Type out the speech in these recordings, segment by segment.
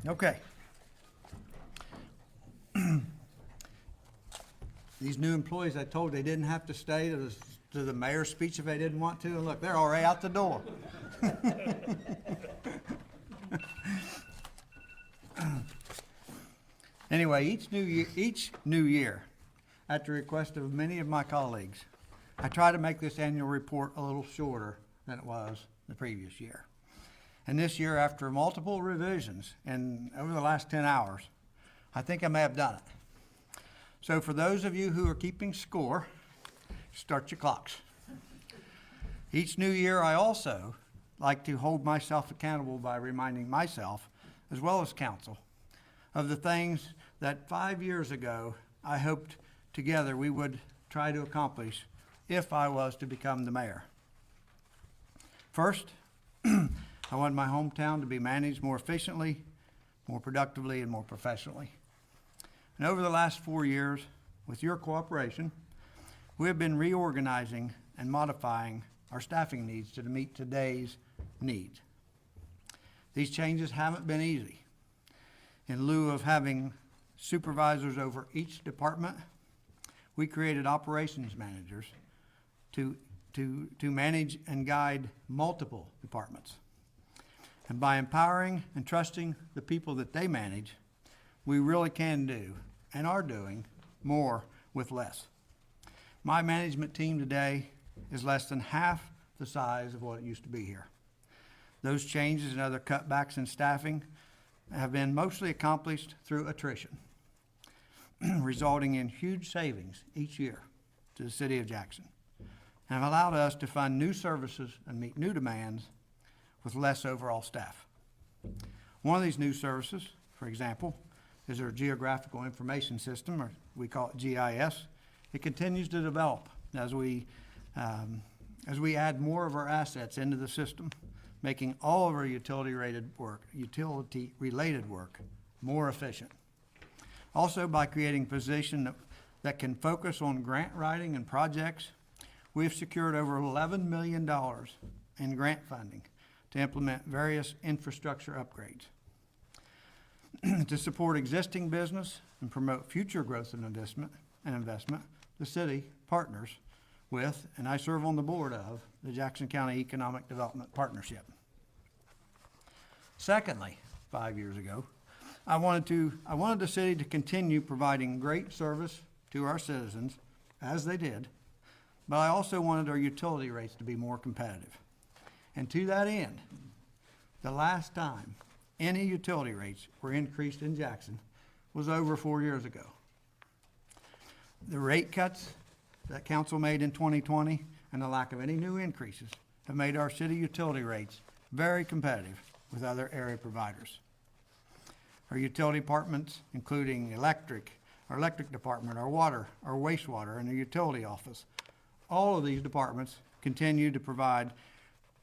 Okay. These new employees, I told they didn't have to stay to the mayor's speech if they didn't want to, and look, they're already out the door. Anyway, each new year, at the request of many of my colleagues, I try to make this annual report a little shorter than it was the previous year. And this year, after multiple revisions and over the last 10 hours, I think I may have done it. So for those of you who are keeping score, start your clocks. Each new year, I also like to hold myself accountable by reminding myself, as well as council, of the things that 5 years ago I hoped together we would try to accomplish if I was to become the mayor. First, I want my hometown to be managed more efficiently, more productively, and more professionally. And over the last 4 years, with your cooperation, we have been reorganizing and modifying our staffing needs to meet today's needs. These changes haven't been easy. In lieu of having supervisors over each department, we created operations managers to manage and guide multiple departments. And by empowering and trusting the people that they manage, we really can do and are doing more with less. My management team today is less than half the size of what it used to be here. Those changes and other cutbacks in staffing have been mostly accomplished through attrition, resulting in huge savings each year to the city of Jackson, and have allowed us to fund new services and meet new demands with less overall staff. One of these new services, for example, is our Geographical Information System, or we call it GIS. It continues to develop as we add more of our assets into the system, making all of our utility-related work more efficient. Also, by creating a position that can focus on grant writing and projects, we have secured over $11 million in grant funding to implement various infrastructure upgrades. To support existing business and promote future growth and investment, the city partners with, and I serve on the board of, the Jackson County Economic Development Partnership. Secondly, 5 years ago, I wanted the city to continue providing great service to our citizens, as they did, but I also wanted our utility rates to be more competitive. And to that end, the last time any utility rates were increased in Jackson was over 4 years ago. The rate cuts that council made in 2020 and the lack of any new increases have made our city utility rates very competitive with other area providers. Our utility departments, including our electric department, our water, our wastewater, and the utility office, all of these departments continue to provide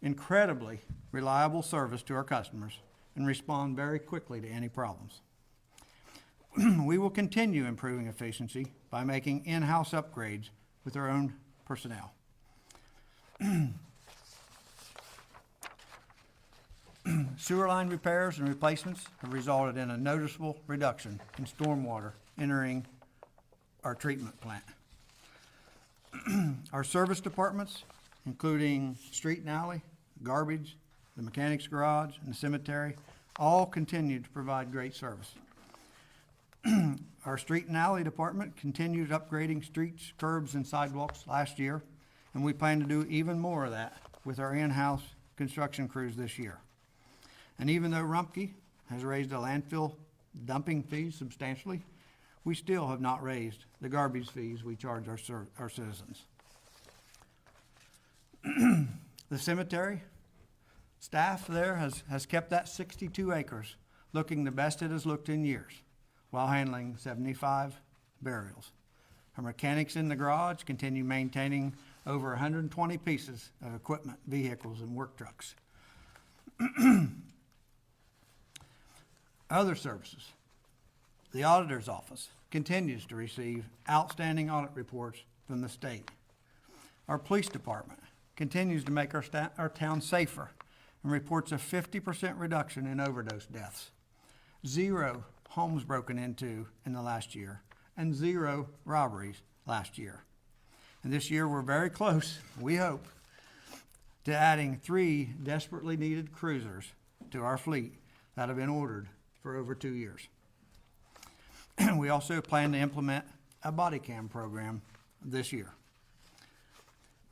incredibly reliable service to our customers and respond very quickly to any problems. We will continue improving efficiency by making in-house upgrades with our own personnel. Sewer line repairs and replacements have resulted in a noticeable reduction in stormwater entering our treatment plant. Our service departments, including street and alley, garbage, the mechanics garage, and the cemetery, all continue to provide great service. Our street and alley department continued upgrading streets, curbs, and sidewalks last year, and we plan to do even more of that with our in-house construction crews this year. And even though Rumpke has raised the landfill dumping fees substantially, we still have not raised the garbage fees we charge our citizens. The cemetery staff there has kept that 62 acres looking the best it has looked in years, while handling 75 burials. Our mechanics in the garage continue maintaining over 120 pieces of equipment, vehicles, and work trucks. Other services. The auditor's office continues to receive outstanding audit reports from the state. Our police department continues to make our town safer and reports a 50% reduction in overdose deaths. 0 homes broken into in the last year, and 0 robberies last year. And this year we're very close, we hope, to adding 3 desperately needed cruisers to our fleet that have been ordered for over 2 years. We also plan to implement a body cam program this year.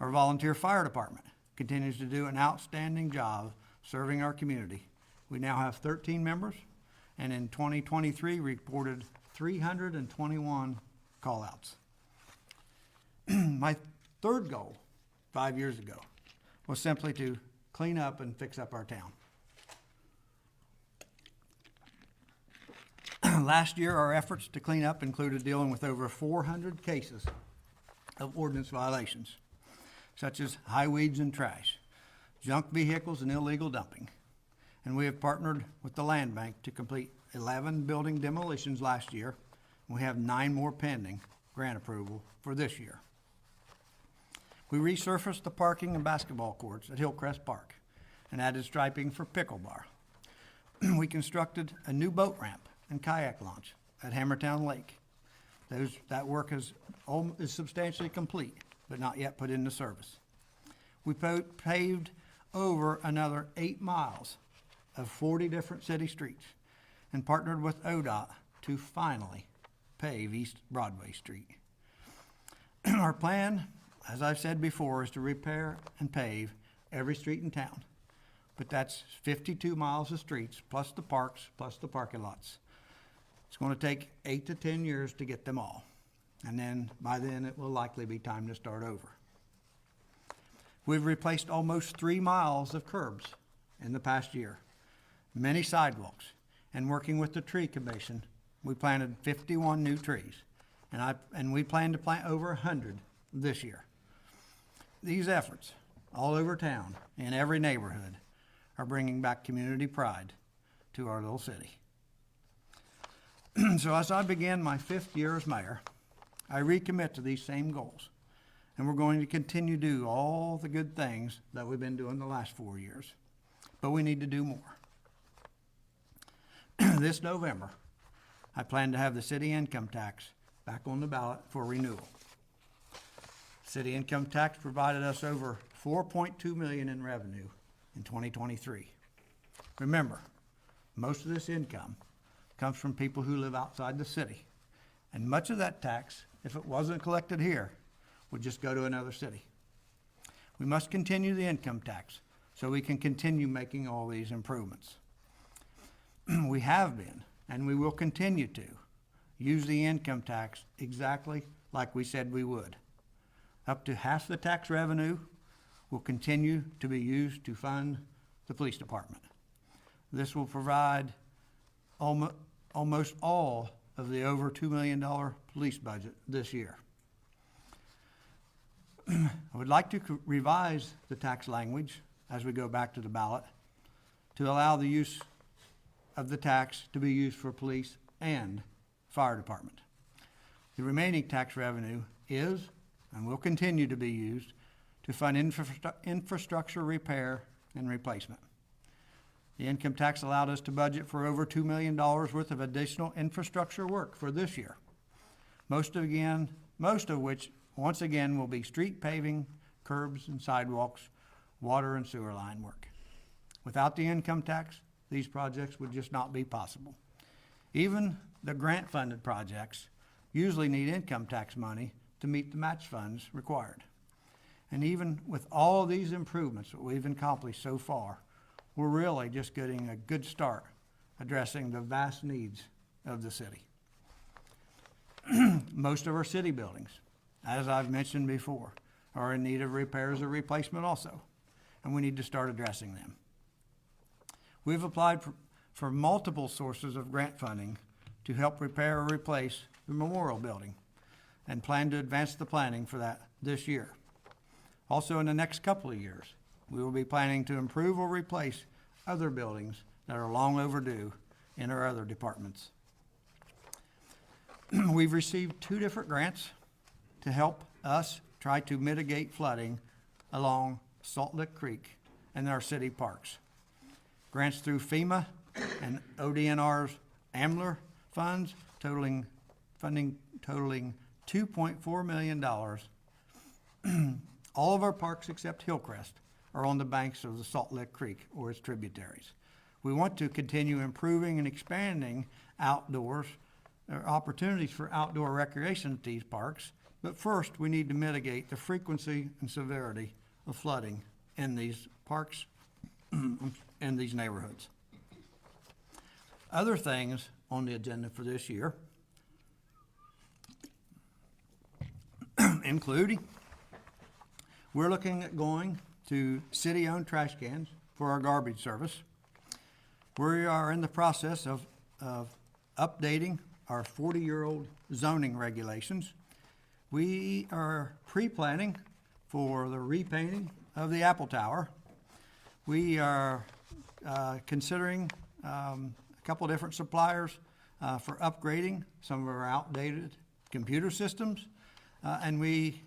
Our volunteer fire department continues to do an outstanding job serving our community. We now have 13 members, and in 2023 reported 321 call-outs. My third goal 5 years ago was simply to clean up and fix up our town. Last year, our efforts to clean up included dealing with over 400 cases of ordinance violations, such as high weeds and trash, junk vehicles, and illegal dumping. And we have partnered with the Land Bank to complete 11 building demolitions last year. We have 9 more pending grant approval for this year. We resurfaced the parking and basketball courts at Hillcrest Park and added striping for pickleball. We constructed a new boat ramp and kayak launch at Hammertown Lake. That work is substantially complete, but not yet put into service. We paved over another 8 miles of 40 different city streets and partnered with ODOT to finally pave East Broadway Street. Our plan, as I've said before, is to repair and pave every street in town. But that's 52 miles of streets, plus the parks, plus the parking lots. It's going to take 8 to 10 years to get them all. And then by then it will likely be time to start over. We've replaced almost 3 miles of curbs in the past year, many sidewalks, and working with the tree commission, we planted 51 new trees. And we plan to plant over 100 this year. These efforts all over town, in every neighborhood, are bringing back community pride to our little city. So as I begin my 5th year as mayor, I recommit to these same goals. And we're going to continue to do all the good things that we've been doing the last 4 years. But we need to do more. This November, I plan to have the city income tax back on the ballot for renewal. City income tax provided us over $4.2 million in revenue in 2023. Remember, most of this income comes from people who live outside the city. And much of that tax, if it wasn't collected here, would just go to another city. We must continue the income tax so we can continue making all these improvements. We have been, and we will continue to, use the income tax exactly like we said we would. Up to half the tax revenue will continue to be used to fund the police department. This will provide almost all of the over $2 million police budget this year. I would like to revise the tax language as we go back to the ballot to allow the use of the tax to be used for police and fire department. The remaining tax revenue is and will continue to be used to fund infrastructure repair and replacement. The income tax allowed us to budget for over $2 million worth of additional infrastructure work for this year. Most of which, once again, will be street paving, curbs and sidewalks, water and sewer line work. Without the income tax, these projects would just not be possible. Even the grant-funded projects usually need income tax money to meet the match funds required. And even with all of these improvements that we've accomplished so far, we're really just getting a good start addressing the vast needs of the city. Most of our city buildings, as I've mentioned before, are in need of repairs or replacement also, and we need to start addressing them. We've applied for multiple sources of grant funding to help repair or replace the memorial building and plan to advance the planning for that this year. Also, in the next couple of years, we will be planning to improve or replace other buildings that are long overdue in our other departments. We've received 2 different grants to help us try to mitigate flooding along Salt Lick Creek and our city parks. Grants through FEMA and ODNR's AMLR funds funding totaling $2.4 million. All of our parks except Hillcrest are on the banks of the Salt Lick Creek or its tributaries. We want to continue improving and expanding opportunities for outdoor recreation at these parks, but first we need to mitigate the frequency and severity of flooding in these parks and these neighborhoods. Other things on the agenda for this year include we're looking at going to city-owned trash cans for our garbage service. We are in the process of updating our 40-year-old zoning regulations. We are pre-planning for the repainting of the Apple Tower. We are considering a couple different suppliers for upgrading some of our outdated computer systems, and we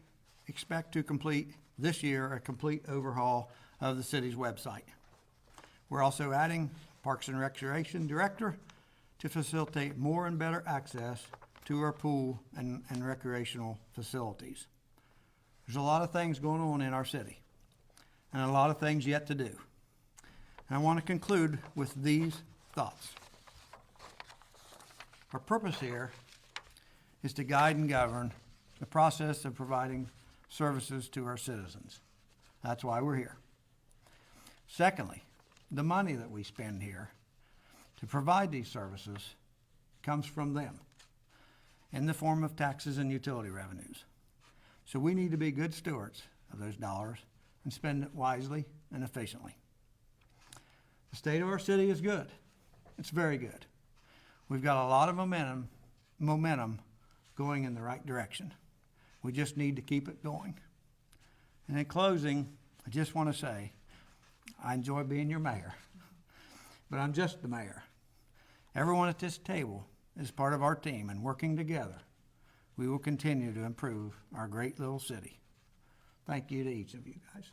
expect to complete this year a complete overhaul of the city's website. We're also adding Parks and Recreation Director to facilitate more and better access to our pool and recreational facilities. There's a lot of things going on in our city and a lot of things yet to do. And I want to conclude with these thoughts. Our purpose here is to guide and govern the process of providing services to our citizens. That's why we're here. Secondly, the money that we spend here to provide these services comes from them in the form of taxes and utility revenues. So we need to be good stewards of those dollars and spend it wisely and efficiently. The state of our city is good. It's very good. We've got a lot of momentum going in the right direction. We just need to keep it going. And in closing, I just want to say, I enjoy being your mayor, but I'm just the mayor. Everyone at this table is part of our team, and working together, we will continue to improve our great little city. Thank you to each of you guys.